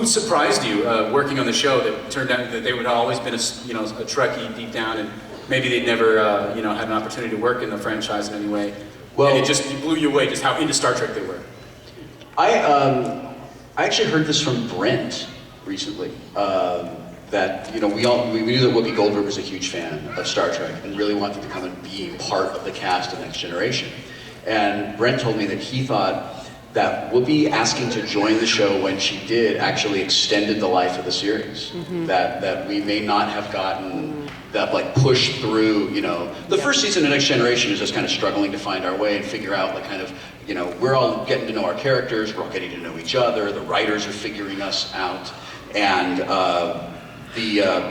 Who surprised you working on the show that turned out that they would have always been a Trekkie deep down, and maybe they'd never had an opportunity to work in the franchise in any way? Well, and it blew you away just how into Star Trek they were. I actually heard this from Brent recently. That we knew that Whoopi Goldberg was a huge fan of Star Trek and really wanted to come and be part of the cast of Next Generation. And Brent told me that he thought that Whoopi asking to join the show when she did actually extended the life of the series. Mm-hmm. That we may not have gotten that push through. The first season of Next Generation is just kind of struggling to find our way and figure out we're all getting to know our characters, we're all getting to know each other, the writers are figuring us out, and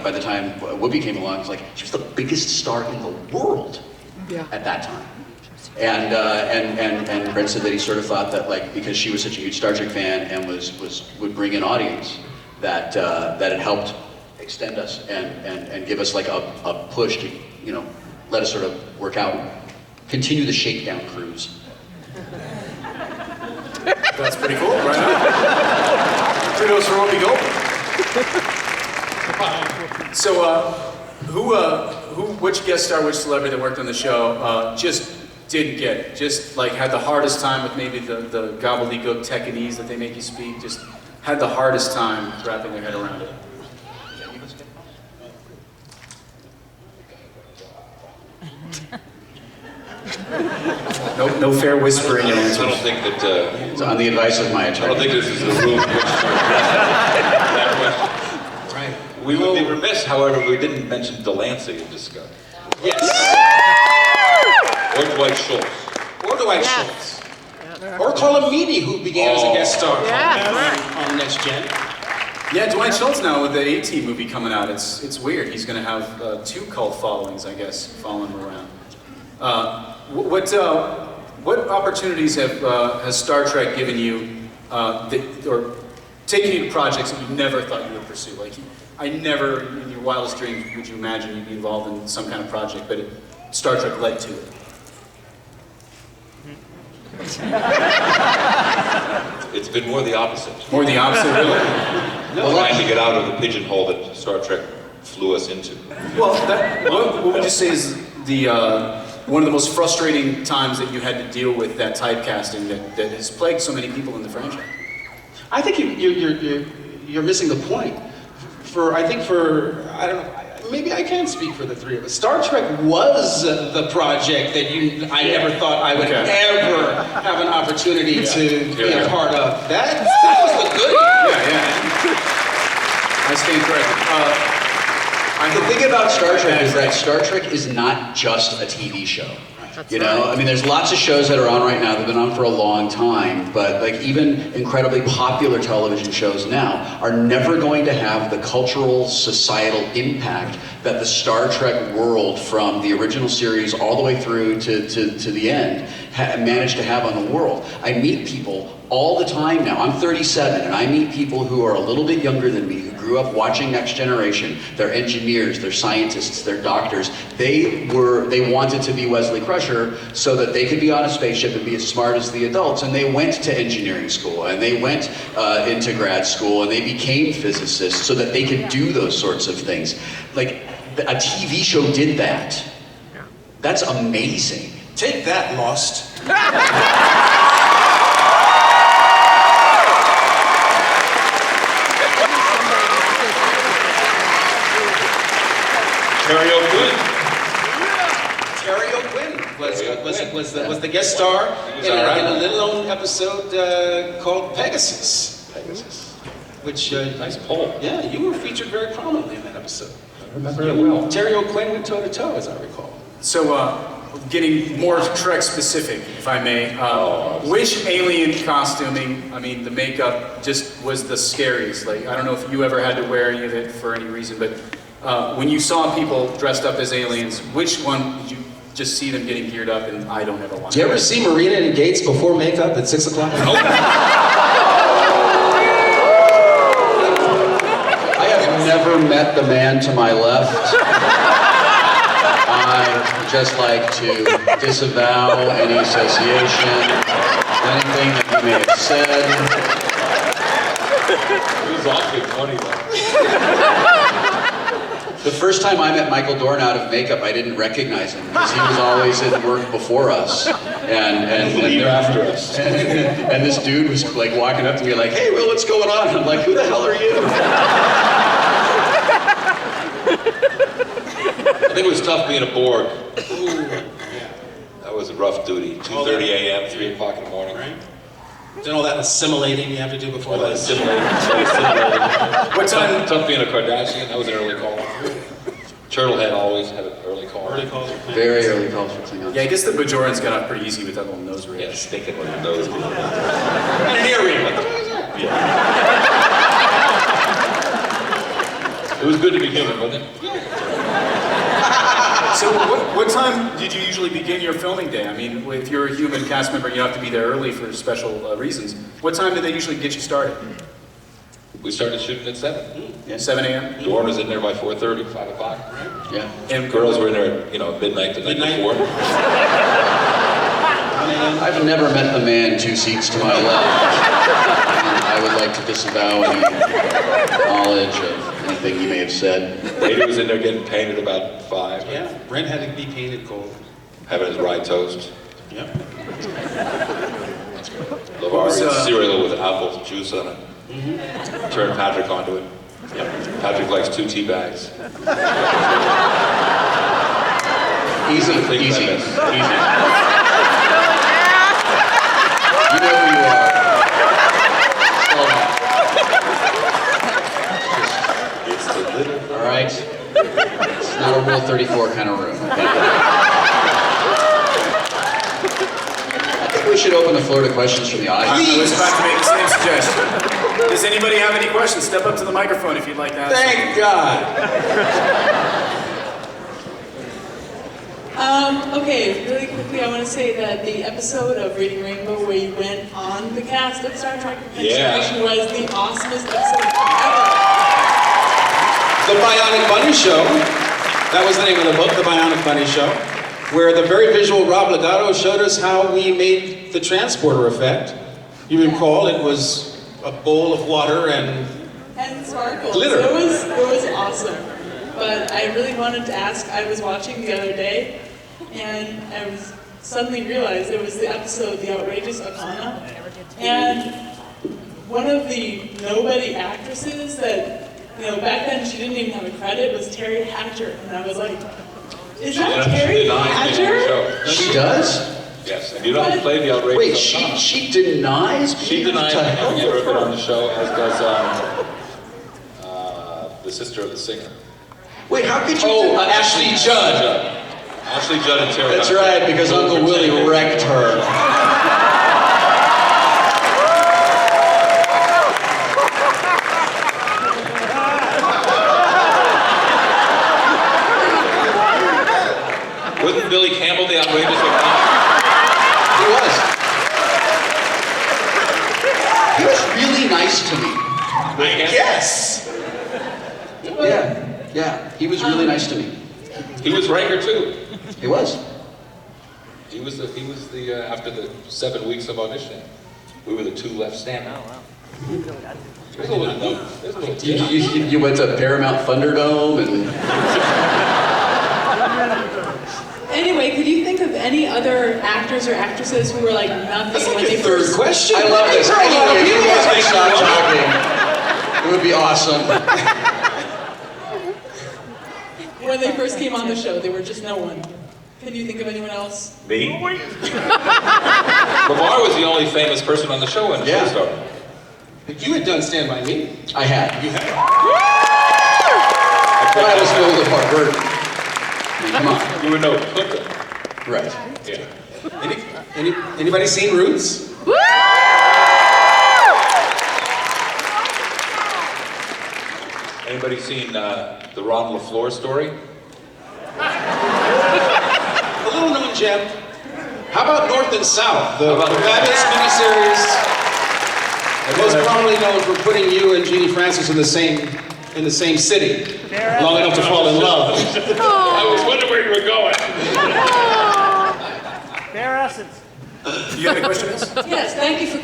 by the time Whoopi came along, it was she was the biggest star in the world at that time. And Brent said that he sort of thought that because she was such a huge Star Trek fan and would bring in audience, that it helped extend us and give us a push to let us sort of work out, continue the shakedown cruise. That's pretty cool, right on. Kudos for Whoopi Goldberg. So, which guest star, which celebrity that worked on the show just didn't get it? Just had the hardest time with maybe the gobbledygook Tekkenese that they make you speak, just had the hardest time wrapping their head around it. No fair whispering in answers. I don't think that... It's on the advice of my attorney. I don't think this is the room in which that question. Right. We would be remiss, however, if we didn't mention Delancey in Discovery. Yes. Or Dwight Schultz. Or Dwight Schultz. Or Colin Meaney, who began as a guest star on Next Gen. Yeah, Dwight Schultz now with the A-Team movie coming out. It's weird. He's going to have 2 cult followings, I guess, following him around. What opportunities has Star Trek given you, or taken you to projects that you never thought you would pursue? I never, in your wildest dreams, would you imagine you'd be involved in some kind of project, but Star Trek led to it. It's been more the opposite. More the opposite, really? Trying to get out of the pigeonhole that Star Trek flew us into. Well, what would you say is one of the most frustrating times that you had to deal with that typecasting that has plagued so many people in the franchise? I think you're missing the point. I don't know, maybe I can speak for the three of us. Star Trek was the project that I never thought I would ever have an opportunity to be a part of. That was the goodie. Yeah. I stand corrected. The thing about Star Trek is that Star Trek is not just a TV show. I mean, there's lots of shows that are on right now that have been on for a long time, but even incredibly popular television shows now are never going to have the cultural, societal impact that the Star Trek world, from the original series all the way through to the end, managed to have on the world. I meet people all the time now. I'm 37, and I meet people who are a little bit younger than me, who grew up watching Next Generation. They're engineers, they're scientists, they're doctors. They wanted to be Wesley Crusher so that they could be on a spaceship and be as smart as the adults, and they went to engineering school, and they went into grad school, and they became physicists so that they could do those sorts of things. A TV show did that. That's amazing. Take that, Lost. Terry O'Quinn. Terry O'Quinn was the guest star in a little-known episode called Pegasus. Which nice poll. Yeah, you were featured very prominently in that episode. I remember it well. Terry O'Quinn went toe-to-toe, as I recall. So, getting more Trek specific, if I may, which alien costuming, the makeup just was the scariest? I don't know if you ever had to wear any of it for any reason, but when you saw people dressed up as aliens, which one did you just see them getting geared up and I don't ever want to? Did you ever see Marina and Gates before makeup at 6 o'clock? Nope. I have never met the man to my left. I'd just like to disavow any association, anything that you may have said. It was awfully funny though. The first time I met Michael Dorn out of makeup, I didn't recognize him because he was always at work before us. And Leave after us. and this dude was like walking up to me like, "Hey, Will, what's going on?" I'm like, "Who the hell are you?" I think it was tough being a Borg. That was a rough duty. 2:30 a.m., 3 o'clock in the morning. Right? Then all that assimilating you have to do before All that that. assimilating. What time? Tough being a Kardashian. That was an early call. Turtlehead always had an early call. Early calls. Very early calls for Klingons. Yeah, I guess the Bajorans got off pretty easy with that little nose ridge. Yeah, stinking with the nose. And an earring. What the fuck is that? It was good to be human, wasn't it? So what time did you usually begin your filming day? I mean, if you're a human cast member, you have to be there early for special reasons. What time did they usually get you started? We started shooting at 7. Yeah. 7 a.m.? Dorn was in there by 4:30, 5 o'clock. Yeah. And Girls were in there at, midnight the night before. I've never met the man 2 seats to my left. And I would like to disavow any knowledge of anything he may have said. Lady was in there getting painted about 5. Yeah, Brent had to be painted gold. Having his rye toast. Yep. Lavari cereal with apple juice on it. Turn Patrick onto it. Patrick likes 2 tea bags. Easy, Think easy, about easy. this. You know who you are. It's the little. All right? It's not a Rule 34 kind of room. Okay? I think we should open the floor to questions from the I audience. was about to make the same suggestion. Does anybody have any questions? Step up to the microphone if you'd like to ask. Thank God. Okay, really quickly, I want to say that the episode of Reading Rainbow where you went on the cast of Star Trek Next was the awesomest episode ever. The Bionic Bunny Show. That was the name of the book, The Bionic Bunny Show, where the very visual Rob Legato showed us how we made the transporter effect. You recall it was a bowl of water and sparkles. Glitter. It was awesome. But I really wanted to ask, I was watching the other day, and I was suddenly realized it was the episode, The Outrageous Akana. And one of the nobody actresses that, back then she didn't even have a credit, was Terry Hatcher. And I was like, is that Terry Hatcher? She does? Yes, and you know who played the outrageous? Wait, she denies She being denies to having hell ever with been her. on the show, as does the sister of the singer. Wait, how could you? Ashley Judd. Ashley Judd and Terry. That's Hatcher. right, because Uncle Willie wrecked her. Wasn't Billy Campbell the outrageous? He was. He was really nice to me. Yes. Yeah, he was really nice to me. He was Riker too. He was. He was the after the 7 weeks of auditioning, we were the 2 left standing. There's a little You went to Paramount Thunderdome and Anyway, could you think of any other actors or actresses who were like nothing That's when like they your third first... question. I love this. There are a lot of Anyway, people you guys that can stop talking. It would be awesome. When they first came on the show, they were just no one. Can you think of anyone else? Me? Lamar was the only famous person on the show when the show started. You had done Stand By Me. I had. You had. But I was filled with hard work. I mean, come on. You would know Hooker. Right. Yeah. Anybody seen Roots? Anybody seen the Ron LaFleur story? A little known gem. How about North and South? The fabulous miniseries. Most commonly known for putting you and Jeannie Francis in the same city, long enough to fall in love. I was wondering where you were going. Bare essence. You got any questions? Yes, thank you for